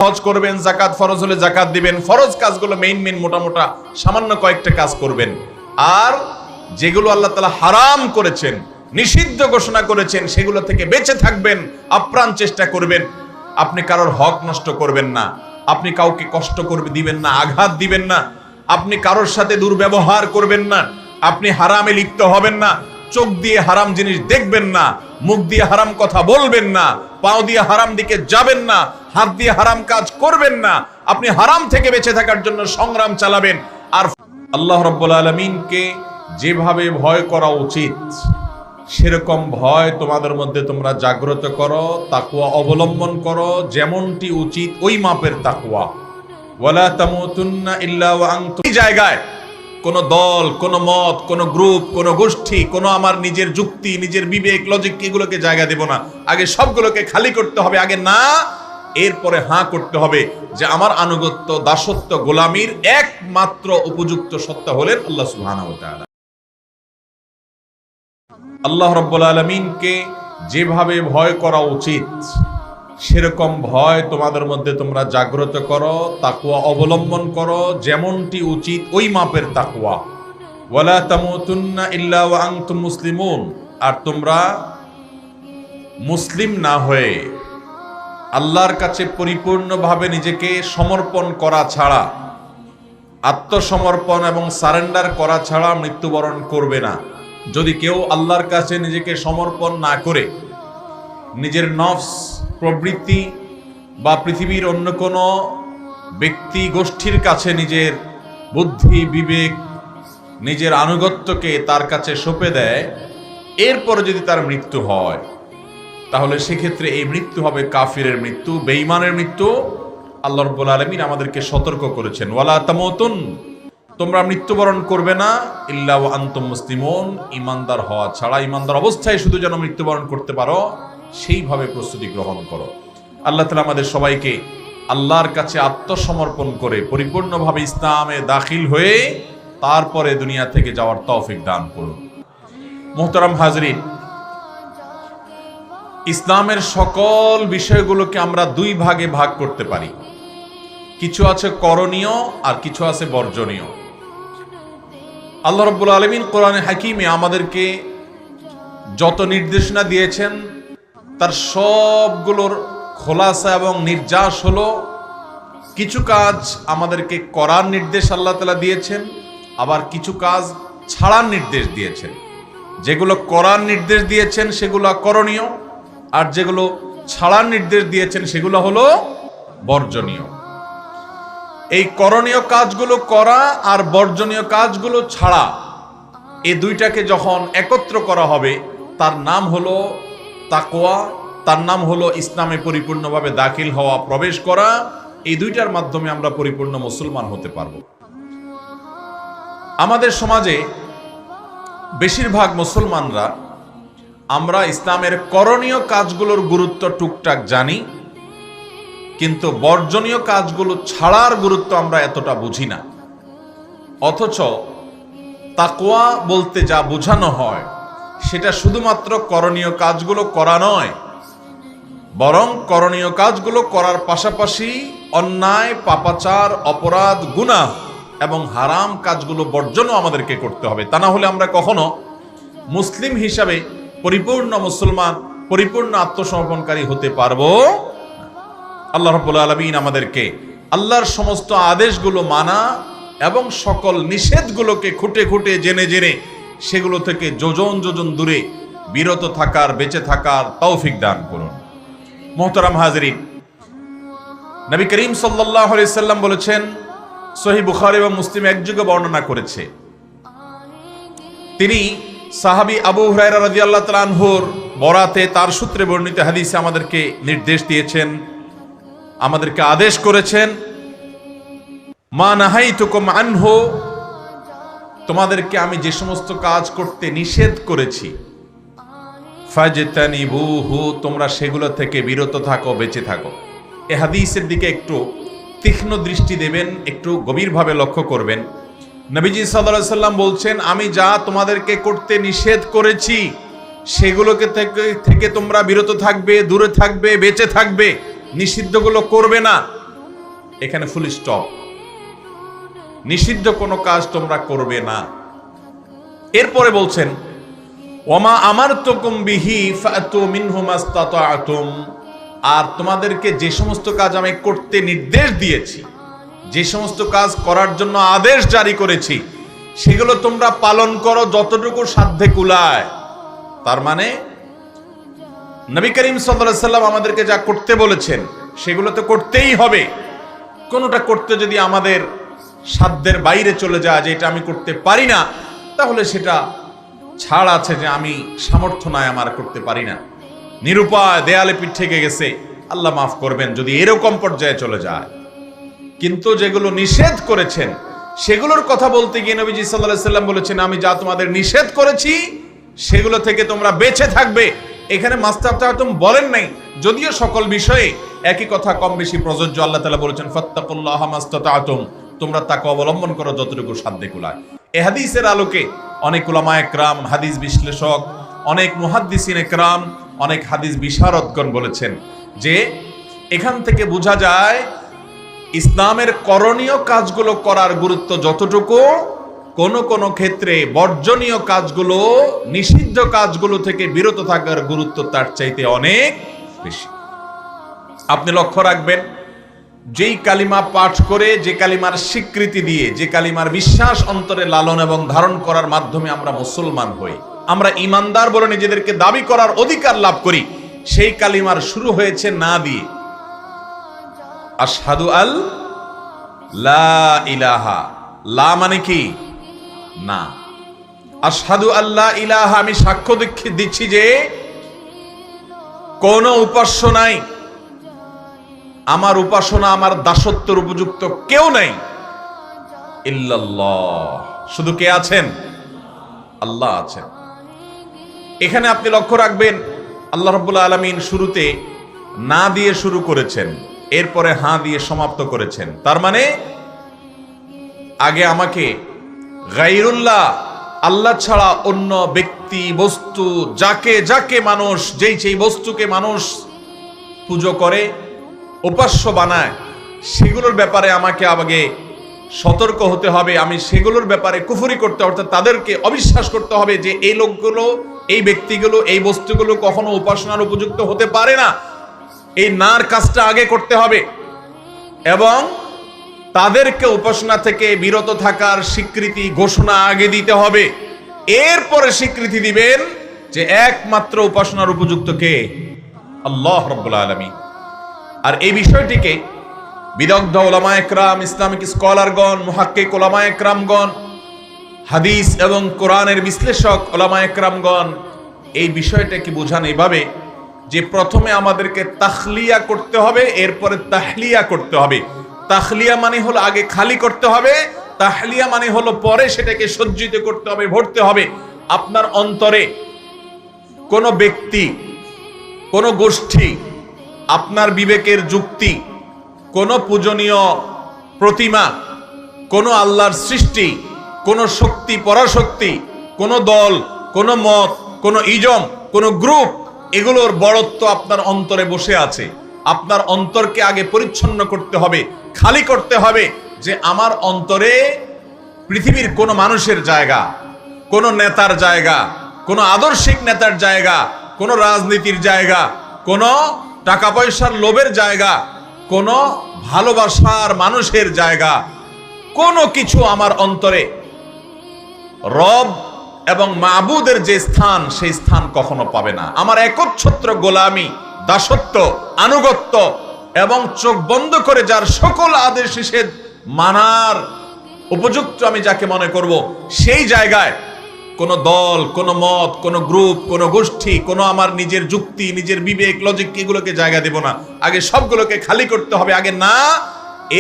হজ করবেন, যাকাত ফরজ হলে যাকাত দিবেন, ফরজ কাজগুলো মেইন মোটা সামান্য কয়েকটা কাজ করবেন। আর যেগুলো আল্লাহ তাআলা হারাম করেছেন, নিষিদ্ধ ঘোষণা করেছেন, সেগুলো থেকে বেঁচে থাকবেন, আপ্রাণ চেষ্টা করবেন। আপনি কারোর হক নষ্ট করবেন না, আপনি কাউকে কষ্ট করবে দিবেন না, আঘাত দিবেন না, আপনি কারোর সাথে দুর্ব্যবহার করবেন না, আপনি হারামে লিপ্ত হবেন না, চোখ দিয়ে হারাম জিনিস দেখবেন না, মুখ দিয়ে হারাম কথা বলবেন না, পাও দিয়ে হারাম দিকে যাবেন না, হাত দিয়ে হারাম কাজ করবেন না। আপনি হারাম থেকে বেঁচে থাকার জন্য সংগ্রাম চালাবেন। আর আল্লাহ রাব্বুল আলামিনকে যেভাবে ভয় করা উচিত সেরকম ভয় তোমাদের মধ্যে তোমরা জাগ্রত করো, তাকওয়া অবলম্বন করো, যেমনটি উচিত ওই মাপের তাকওয়া। ওয়ালা তামুতুন্না ইল্লা ওয়া আনতুম। এই জায়গায় কোন দল, কোন মত, কোন গ্রুপ, কোন গোষ্ঠী, কোন আমার নিজের যুক্তি, নিজের বিবেক, লজিক এগুলোকে জায়গা দেব না। আগে সবগুলোকে খালি করতে হবে, আগে না এরপরে হাঁ করতে হবে যে আমার আনুগত্য, দাসত্ব, গোলামির একমাত্র উপযুক্ত সত্তা হলেন আল্লাহ সুবহানাহু ওয়া তাআলা। আল্লাহ রাব্বুল আলামিনকে যেভাবে ভয় করা উচিত সেরকম ভয় তোমাদের মধ্যে তোমরা জাগ্রত করো, তাকওয়া অবলম্বন করো, যেমনটি উচিত ওই মাপের তাকওয়া। ওয়ালা তামুতুন্না ইল্লা ওয়া আনতুম মুসলিমুন। আর তোমরা মুসলিম না হয়ে আল্লাহর কাছে পরিপূর্ণভাবে নিজেকে সমর্পণ করা ছাড়া, আত্মসমর্পণ এবং সারেন্ডার করা ছাড়া মৃত্যুবরণ করবে না। যদি কেউ আল্লাহর কাছে নিজেকে সমর্পণ না করে নিজের নফস, প্রবৃত্তি বা পৃথিবীর অন্য কোনো ব্যক্তি গোষ্ঠীর কাছে নিজের বুদ্ধি, বিবেক, নিজের আনুগত্যকে তার কাছে সঁপে দেয়, এরপরে যদি তার মৃত্যু হয়, তাহলে সেক্ষেত্রে এই মৃত্যু হবে কাফিরের মৃত্যু, বেঈমানের মৃত্যু। আল্লাহ রাব্বুল আলামিন আমাদেরকে সতর্ক করেছেন, ওয়ালা তামুতুন, তোমরা মৃত্যুবরণ করবে না ইল্লা ওয়া আনতুম মুসলিমুন, ঈমানদার হওয়া ছাড়া, ঈমানদার অবস্থায় শুধু যেন মৃত্যুবরণ করতে পারো সেইভাবে প্রস্তুতি গ্রহণ করো। আল্লাহ তাআলা আমাদের সবাইকে আল্লাহর কাছে আত্মসমর্পণ করে পরিপূর্ণভাবে ইসলামে দাখিল হয়ে তারপরে দুনিয়া থেকে যাওয়ার তৌফিক দান করুন। মুহতারাম হাজরিন, ইসলামের সকল বিষয়গুলোকে আমরা দুই ভাগে ভাগ করতে পারি। কিছু আছে করণীয় আর কিছু আছে বর্জনীয়। আল্লাহ রাব্বুল আলামিন কোরআনে হাকিমে আমাদেরকে যত নির্দেশনা দিয়েছেন তার সবগুলোর খোলাসা এবং নির্যাস হলো, কিছু কাজ আমাদেরকে করার নির্দেশ আল্লাহ তাআলা দিয়েছেন, আবার কিছু কাজ ছাড়ার নির্দেশ দিয়েছেন। যেগুলো করার নির্দেশ দিয়েছেন সেগুলো করণীয়, আর যেগুলো ছাড়ার নির্দেশ দিয়েছেন সেগুলো হলো বর্জনীয়। এই করণীয় কাজগুলো করা আর বর্জনীয় কাজগুলো ছাড়া, এই দুইটাকে যখন একত্র করা হবে তার নাম হলো তাকওয়া, তার নাম হলো ইসলামে পরিপূর্ণভাবে দাখিল হওয়া, প্রবেশ করা। এই দুইটার মাধ্যমে আমরা পরিপূর্ণ মুসলমান হতে পারব। আমাদের সমাজে বেশিরভাগ মুসলমানরা আমরা ইসলামের করণীয় কাজগুলোর গুরুত্ব টুকটাক জানি, কিন্তু বর্জনীয় কাজগুলো ছাড়ার গুরুত্ব আমরা এতটা বুঝি না। অথচ তাকওয়া বলতে যা বোঝানো হয় সেটা শুধুমাত্র করণীয় কাজগুলো করা নয়, বরং করণীয় কাজগুলো করার পাশাপাশি অন্যায়, পাপাচার, অপরাধ, গুনাহ এবং হারাম কাজগুলো বর্জনও আমাদেরকে করতে হবে। তা না হলে আমরা কখনো মুসলিম হিসাবে পরিপূর্ণ মুসলমান, পরিপূর্ণ আত্মসমর্পণকারী হতে পারবো। আল্লাহ রাব্বুল আলামিন আমাদেরকে আল্লাহর সমস্ত আদেশগুলো মানা এবং সকল নিষেধগুলোকে খুঁটে খুঁটে জেনে জেনে সেগুলো থেকে যোজন যোজন দূরে বিরত থাকার, বেঁচে থাকার তৌফিক দান করুন। মুহতারাম হাজরিন, নবী করিম সাল্লাল্লাহু আলাইহি সাল্লাম বলেছেন, সহিহ বুখারী এবং মুসলিম একযোগে বর্ণনা করেছে, তিনি সাহাবী আবু হুরায়রা রাদিয়াল্লাহু তাআলা আনহুর বরাতে তার সূত্রে বর্ণিত হাদিসে আমাদেরকে নির্দেশ দিয়েছেন, আমাদেরকে আদেশ করেছেন, মা নাহাইতুকুম আনহু, তোমাদেরকে আমি যে সমস্ত কাজ করতে নিষেধ করেছি, ফাজতানিবুহু, তোমরা সেগুলো থেকে বিরত থাকো, বেঁচে থাকো। এই হাদিসের দিকে একটু তীক্ষ্ণ দৃষ্টি দেবেন, একটু গভীরভাবে লক্ষ্য করবেন। নবীজি সাল্লাল্লাহু আলাইহি সাল্লাম বলছেন, আমি যা তোমাদেরকে করতে নিষেধ করেছি সেগুলোকে থেকে তোমরা বিরত থাকবে, দূরে থাকবে, বেঁচে থাকবে, নিষিদ্ধগুলো করবে না। এখানে ফুল স্টপ। নিষিদ্ধ কোনো কাজ তোমরা করবে না। এরপরে বলছেন ওমা আমারতুকুম বিহি ফাতু মিনহু মাসতাতাতুম, আর তোমাদেরকে যে সমস্ত কাজ আমি করতে নির্দেশ দিয়েছি, যে সমস্ত কাজ করার জন্য আদেশ জারি করেছি, সেগুলো তোমরা পালন করো যতটুকু সাধ্যে কুলায়। তার মানে নবী করিম সাল্লাল্লাহু আলাইহি সাল্লাম আমাদেরকে যা করতে বলেছেন সেগুলো তো করতেই হবে। কোনোটা করতে যদি আমাদের সাধ্যের বাইরে চলে যায়, যে এটা আমি করতে পারি না, তাহলে সেটা ছাড় আছে, যে আমি সামর্থ্য নাই, আমার করতে পারি না, নিরুপায়, দেয়ালে পিঠ থেকে গেছে, আল্লাহ মাফ করবেন যদি এরকম পর্যায়ে চলে যায়। কিন্তু যেগুলো নিষেধ করেছেন সেগুলোর কথা বলতে গিয়ে নবীজি সাল্লাল্লাহু আলাইহি সাল্লাম বলেছেন, আমি যা তোমাদের নিষেধ করেছি সেগুলো থেকে তোমরা বেঁচে থাকবে। এখানে মাসতাতাতুম বলেন নাই, যদিও সকল বিষয়ে একই কথা কম বেশি প্রযোজ্য। আল্লাহ তাআলা বলেছেন ফাত্তাকুল্লাহা মাসতাতাতুম, তোমরা তাকে অবলম্বন করো যতটুকু সাধ্যে কুলায়। এই হাদিসের আলোকে অনেক উলামায়ে কেরাম, হাদিস বিশ্লেষক, অনেক মুহাদ্দিসিনে কেরাম, অনেক হাদিস বিশারদগণ বলেছেন যে এখান থেকে বোঝা যায় ইসলামের করণীয় কাজগুলো করার গুরুত্ব যতটুকু, কোন কোন ক্ষেত্রে বর্জনীয় কাজগুলো, নিষিদ্ধ কাজগুলো থেকে বিরত থাকার গুরুত্ব তার চাইতে অনেক বেশি। আপনি লক্ষ্য রাখবেন, যেই কালিমা পাঠ করে, যে কালিমার স্বীকৃতি দিয়ে, যে কালিমার বিশ্বাস অন্তরে লালন এবং ধারণ করার মাধ্যমে আমরা মুসলমান হই, আমরা ইমানদার বলে নিজেদেরকে দাবি করার অধিকার লাভ করি, সেই কালিমার শুরু হয়েছে না দিয়ে। আশহাদু আল লা ইলাহা, লা মানে কি? না। আশহাদু আল্লা ইলাহা, আমি সাক্ষ্য দিচ্ছি যে কোন উপাস্য নাই, আমার উপাসনা, আমার দাসত্বের উপযুক্ত কেউ নাই ইল্লাল্লাহ, শুধু কে আছেন? আল্লাহ আছেন। এখানে আপনি লক্ষ্য রাখবেন, আল্লাহ রাব্বুল আলামিন শুরুতে না দিয়ে শুরু করেছেন, এরপরে হা দিয়ে সমাপ্ত করেছেন। তার মানে আগে আমাকে গায়রুল্লাহ, আল্লাহ ছাড়া অন্য ব্যক্তি, বস্তু, যাকে যাকে মানুষ, যেই বস্তুকে মানুষ পুজো করে, উপাস্য বানায়, সেগুলোর ব্যাপারে আমাকে আগে সতর্ক হতে হবে। আমি সেগুলোর ব্যাপারে কুফরি করতে, অর্থাৎ তাদেরকে অবিশ্বাস করতে হবে যে এই লোকগুলো, এই ব্যক্তিগুলো, এই বস্তুগুলো কখনো উপাসনার উপযুক্ত হতে পারে না। এই নার কাজটা আগে করতে হবে এবং তাদেরকে উপাসনা থেকে বিরত থাকার স্বীকৃতি, ঘোষণা আগে দিতে হবে। এরপরে স্বীকৃতি দিবেন যে একমাত্র উপাসনার উপযুক্ত কে? আল্লাহ রাব্বুল আলামিন। আর এই বিষয়টিকে বিদগ্ধ উলামায়ে কেরাম, ইসলামিক স্কলারগণ, মুহাক্কিক উলামায়ে কেরামগণ, হাদিস এবং কোরআনের বিশ্লেষক উলামায়ে কেরামগণ এই বিষয়টাকে বোঝান এইভাবে যে প্রথমে আমাদেরকে তাখলিয়া করতে হবে, এরপরে তাহলিয়া করতে হবে। তাখলিয়া মানে হলো আগে খালি করতে হবে, তাহলিয়া মানে হলো পরে সেটাকে সজ্জিত করতে হবে, ভরতে হবে। আপনার অন্তরে কোন ব্যক্তি, কোন গোষ্ঠী, আপনার বিবেকের যুক্তি, কোন পূজনীয় প্রতিমা, কোন আল্লাহর সৃষ্টি, কোন শক্তি, পরাশক্তি, কোন দল, কোন মত, কোন ইজম, কোন গ্রুপ, এগুলোর বড়ত্ব আপনার অন্তরে বসে আছে। আপনার অন্তরকে আগে পরিচ্ছন্ন করতে হবে, খালি করতে হবে, যে আমার অন্তরে পৃথিবীর কোন মানুষের জায়গা, কোন নেতার জায়গা, কোন আদর্শিক নেতার জায়গা, কোন রাজনীতির জায়গা, কোন টাকা পয়সার লোভের জায়গা, কোন ভালোবাসার মানুষের জায়গা, কোনো কিছু আমার অন্তরে রব এবং মাবুদের যে স্থান, সেই স্থান কখনো পাবে না। আমার একচ্ছত্র গোলামি, দাসত্ব, আনুগত্য এবং চোখ বন্ধ করে যার সকল আদেশ নিষেধ মানার উপযুক্ত আমি যাকে মনে করব, সেই জায়গায় কোন দল, কোন মত, কোন গ্রুপ, কোন গোষ্ঠী, কোন আমার নিজের যুক্তি, নিজের বিবেক, লজিক, এগুলোকে জায়গা দেব না। আগে সবগুলোকে খালি করতে হবে, আগে না,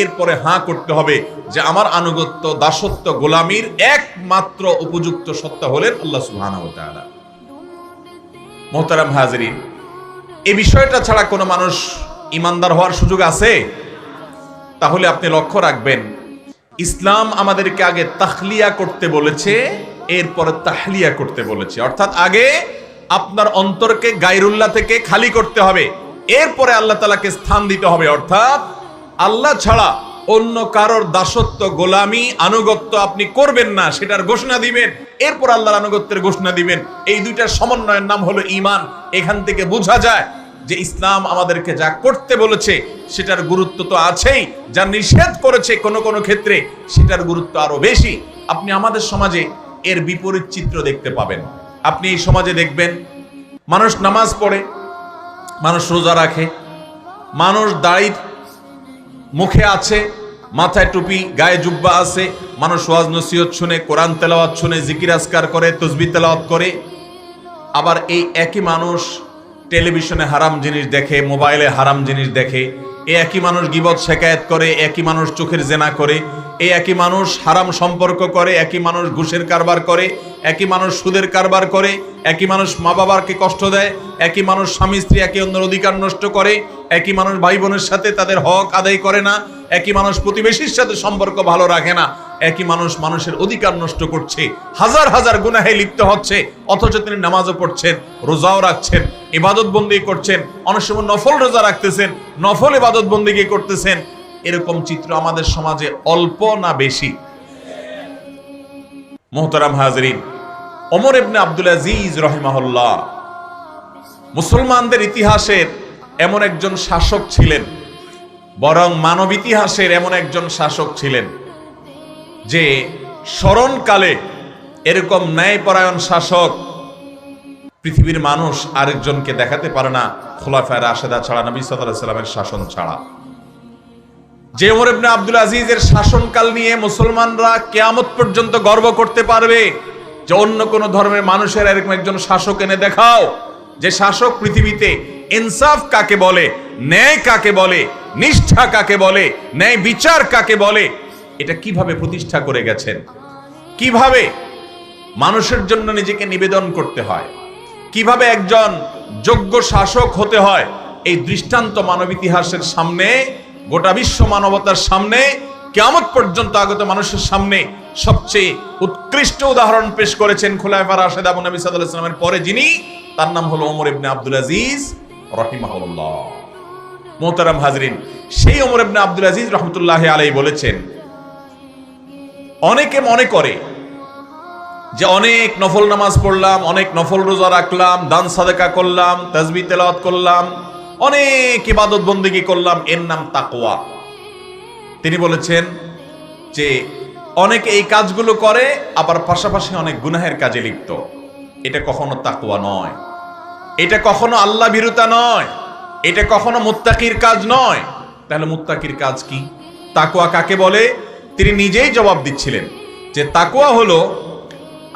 এরপরে হাঁ করতে হবে যে আমার আনুগত্য, দাসত্ব, গোলামির একমাত্র উপযুক্ত সত্তা হলেন আল্লাহ সুবহানাহু ওয়া তাআলা। মুহতারাম হাজিরিন, এই বিষয়টা ছাড়া কোনো মানুষ ইমানদার হওয়ার সুযোগ আছে? তাহলে আপনি লক্ষ্য রাখবেন, ইসলাম আমাদেরকে আগে তাখলিয়া করতে বলেছে, এরপরে তাহলিয়া করতে বলেছে। অর্থাৎ আগে আপনার অন্তরকে গায়রুল্লাহ থেকে খালি করতে হবে, এরপরে আল্লাহ তাআলাকে স্থান দিতে হবে। অর্থাৎ আল্লাহ ছাড়া অন্য কারোর দাসত্ব, গোলামি, আনুগত্য আপনি করবেন না, সেটার ঘোষণা দিবেন। এরপর আল্লাহর আনুগত্যের ঘোষণা দিবেন। এই দুইটার সমন্বয়ের নাম হলো ঈমান। এখান থেকে বোঝা যায় যে ইসলাম আমাদেরকে যা করতে বলেছে সেটার গুরুত্ব তো আছেই, যা নিষেধ করেছে কোনো কোনো ক্ষেত্রে সেটার গুরুত্ব আরো বেশি। আপনি আমাদের সমাজে এর বিপরীত চিত্র দেখতে পাবেন। আপনি এই সমাজে দেখবেন মানুষ নামাজ পড়ে, মানুষ রোজা রাখে, মানুষ দাড়ি মুখে আছে, মাথায় টুপি, গায়ে জুব্বা আছে, মানুষ ওয়াজ নসিহত শুনে, কোরআন তেলাওয়াত শুনে, জিকির আজকার করে, তাসবিহ তেলাওয়াত করে। আবার এই একই মানুষ টেলিভিশনে হারাম জিনিস দেখে, মোবাইলে হারাম জিনিস দেখে। এই একই মানুষ গীবত শিকায়েত করে, একই মানুষ চোখের জেনা করে, এই একই মানুষ হারাম সম্পর্ক করে, একই মানুষ ঘুষের কারবার করে, একই মানুষ সুদের কারবার করে, একই মানুষ মা বাবাকে কষ্ট দেয়, একই মানুষ স্বামী স্ত্রী একে অন্যের অধিকার নষ্ট করে, একই মানুষ ভাই বোনের সাথে তাদের হক আদায় করে না, একই মানুষ প্রতিবেশীর সাথে সম্পর্ক ভালো রাখে না, একই মানুষ মানুষের অধিকার নষ্ট করছে, হাজার হাজার গুনাহে লিপ্ত হচ্ছে, অথচ তিনি নামাজও পড়ছেন, রোজাও রাখছেন, ইবাদত বন্দেগী করছেন, অনেক সময় নফল রোজা রাখতেছেন, নফল ইবাদত বন্দেগী করতেছেন। এরকম চিত্র আমাদের সমাজে অল্প না বেশি? মুহতারাম হাজরিন, ওমর ইবনে আব্দুল আজিজ রাহিমাহুল্লাহ মুসলমানদের ইতিহাসের এমন একজন শাসক ছিলেন, বরং মানব ইতিহাসের এমন একজন শাসক ছিলেন যে স্মরণকালে এরকম ন্যায়পরায়ণ শাসক পৃথিবীর মানুষ আরেকজনকে দেখাতে পারে না খোলাফায়ে রাশেদা ছাড়া, নবী সাল্লাল্লাহু আলাইহি ওয়াসাল্লামের শাসন ছাড়া। যে ওমর ইবনে আব্দুল আজিজের শাসনকাল নিয়ে মুসলমানরা কিয়ামত পর্যন্ত গর্ব করতে পারবে যে অন্য কোন ধর্মের মানুষের এরকম একজন শাসক এনে দেখাও, যে শাসক পৃথিবীতে ইনসাফ কাকে বলে, ন্যায় কাকে বলে, নিষ্ঠা কাকে বলে, ন্যায় বিচার কাকে বলে, এটা কিভাবে প্রতিষ্ঠা করে গেছেন, কিভাবে মানুষের জন্য নিজেকে নিবেদন করতে হয়, কিভাবে একজন যোগ্য শাসক হতে হয়, এই দৃষ্টান্ত মানব ইতিহাসের সামনে, গোটা বিশ্ব মানবতার সামনে, কিয়ামত পর্যন্ত আগত মানুষের সামনে সবচেয়ে উৎকৃষ্ট উদাহরণ পেশ করেছেন খোলাফায়ে রাশেদা এবং নবী সাল্লাল্লাহু আলাইহি ওয়াসাল্লামের পরে যিনি, তার নাম হলো ওমর ইবনে আব্দুল আজিজ রাহিমাহুল্লাহ। মুহতারাম হাজরিন, সেই ওমর ইবনে আব্দুল আজিজ রাহমাতুল্লাহি আলাইহি বলেছেন, অনেকে মনে করে যে অনেক নফল নামাজ পড়লাম, অনেক নফল রোজা রাখলাম, দান সাদাকা করলাম, তাসবিহ তেলাওয়াত করলাম, অনেক ইবাদত বন্দেগী করলাম, এর নাম তাকওয়া। তিনি বলেছেন যে অনেকে এই কাজগুলো করে আবার পাশাপাশি অনেক গুনাহের কাজে লিপ্ত, এটা কখনো তাকওয়া নয়, এটা কখনো আল্লাহ ভীরুতা নয়, এটা কখনো মুত্তাকির কাজ নয়। তাহলে মুত্তাকির কাজ কি? তাকওয়া কাকে বলে? তিনি নিজেই জবাব দিচ্ছিলেন যে তাকওয়া হলো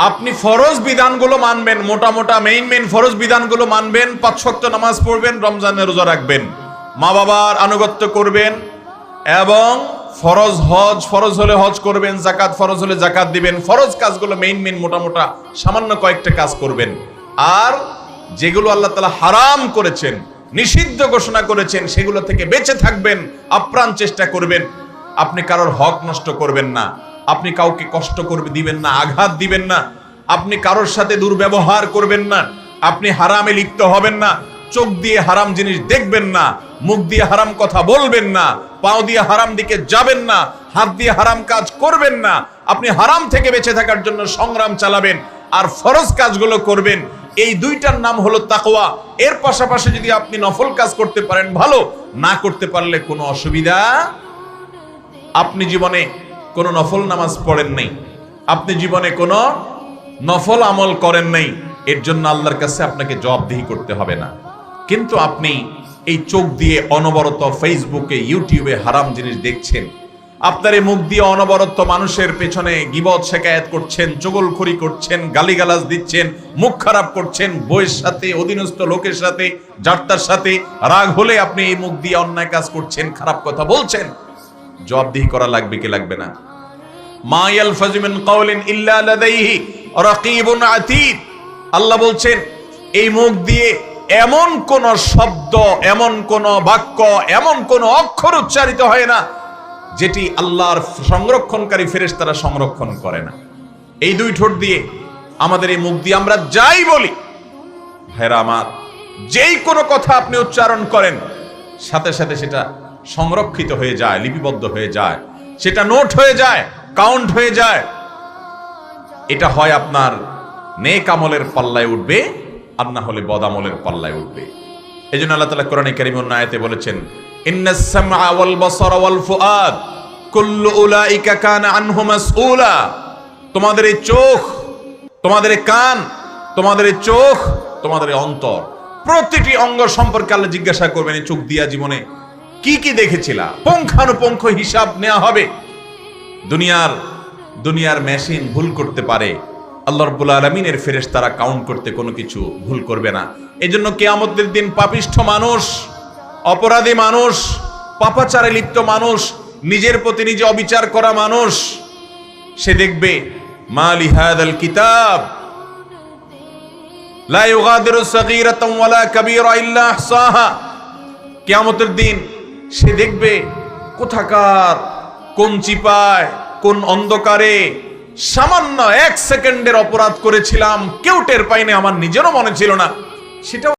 আপনি ফরজ বিধানগুলো মানবেন, মোটা মোটা মেইন ফরজ বিধানগুলো মানবেন, 5 ওয়াক্ত নামাজ পড়বেন, রমজানের রোজা রাখবেন, মা বাবার আনুগত্য করবেন, এবং ফরজ হজ, ফরজ হলে হজ করবেন, যাকাত ফরজ হলে যাকাত দিবেন, ফরজ কাজগুলো মেইন মোটা মোটা সামান্য কয়েকটা কাজ করবেন। আর যেগুলো আল্লাহ তাআলা হারাম করেছেন, নিষিদ্ধ ঘোষণা করেছেন, সেগুলো থেকে বেঁচে থাকবেন, আপ্রাণ চেষ্টা করবেন। আপনি কারোর হক নষ্ট করবেন না, আপনি কাউকে কষ্ট করবে দিবেন না, আঘাত দিবেন না, আপনি কারোর সাথে দুর্ব্যবহার করবেন না, আপনি হারামে লিপ্ত হবেন না, চোখ দিয়ে হারাম জিনিস দেখবেন না, মুখ দিয়ে হারাম কথা বলবেন না, পাও দিয়ে হারাম দিকে যাবেন না, হাত দিয়ে হারাম কাজ করবেন না। আপনি হারাম থেকে বেঁচে থাকার জন্য সংগ্রাম চালাবেন আর ফরজ কাজগুলো করবেন। এই দুইটার নাম হলো তাকওয়া। এর পাশাপাশি যদি আপনি নফল কাজ করতে পারেন ভালো, না করতে পারলে কোনো অসুবিধা। আপনি জীবনে কোনো নফল নামাজ পড়েন নাই, আপনি জীবনে কোনো নফল আমল করেন নাই, এর জন্য আল্লাহর কাছে আপনাকে জবাবদিহি করতে হবে না। কিন্তু আপনি এই চোখ দিয়ে অনবরত ফেসবুকে, ইউটিউবে হারাম জিনিস দেখছেন, আপনার এই মুখ দিয়ে অনবরত মানুষের পেছনে গীবত শিকায়াত করছেন, চগলখড়ি করছেন, গালিগালাজ দিচ্ছেন, মুখ খারাপ করছেন, বইয়ের সাথে, অধীনস্থ লোকের সাথে, যার সাথে রাগ হলে আপনি এই মুখ দিয়ে অন্যায় কাজ করছেন, খারাপ কথা বলছেন, জবাবদিহি করা লাগবে কি লাগবে না? মা ইয়ালফাযু মিন কাওলিন ইল্লা লাদাইহি রাকীবুন আতীদ। আল্লাহ বলছেন এই মুখ দিয়ে এমন কোন শব্দ, এমন কোন বাক্য, এমন কোন অক্ষর উচ্চারিত হয় না যেটি আল্লাহর সংরক্ষণকারী ফেরেশতারা সংরক্ষণ করে না। এই দুই ঠোঁট দিয়ে, আমাদের এই মুখ দিয়ে আমরা যাই বলি, ভাইরা আমার, যেই কোনো কথা আপনি উচ্চারণ করেন, সাথে সাথে সেটা সংরক্ষিত হয়ে যায়, লিপিবদ্ধ হয়ে যায়, সেটা নোট হয়ে যায়, কাউন্ট হয়ে যায়। এটা হয় আপনার নেক আমলের পাল্লায় উঠবে, আর না হলে বদ আমলের পাল্লায় উঠবে। এই জন্য আল্লাহ তাআলা কোরআনে কারীম অন্য আয়াতে বলেছেন, ইন্নাস সামআ ওয়াল বাসারা ওয়াল ফুআদ কুল্লু উলাইকা কানা আনহু মাসউলা। তোমাদের এই চোখ, তোমাদের এই কান, তোমাদের এই চোখ, তোমাদের এই অন্তর, প্রতিটি অঙ্গ সম্পর্কে আল্লাহ জিজ্ঞাসা করবেন, এই চোখ দিয়া জীবনে কি কি দেখেছিলা, পুঙ্খানুপুঙ্খ হিসাব নেওয়া হবে। দুনিয়ার মেশিন ভুল করতে পারে, আল্লাহ রাব্বুল আলামিনের ফেরেশতারা কাউন্ট করতে কোনো কিছু ভুল করবে না। এজন্য কিয়ামতের দিন পাপিষ্ঠ মানুষ, অপরাধী মানুষ, পাপাচারে লিপ্ত মানুষ, নিজের প্রতি নিজে অবিচার করা মানুষ, সে দেখবে মা লিহাদাল কিতাব লা ইউগাদিরু সাগীরাতান ওয়ালা কাবীরা ইল্লা আহসাহা। কিয়ামতের দিন সে দেখবে কোথাকার কোন চিপায়, কোন অন্ধকারে সামান্য 1 সেকেন্ডের অপরাধ করেছিলাম, কেউ টের পাইনি, আমার নিজেরও মনে ছিল না, সেটাও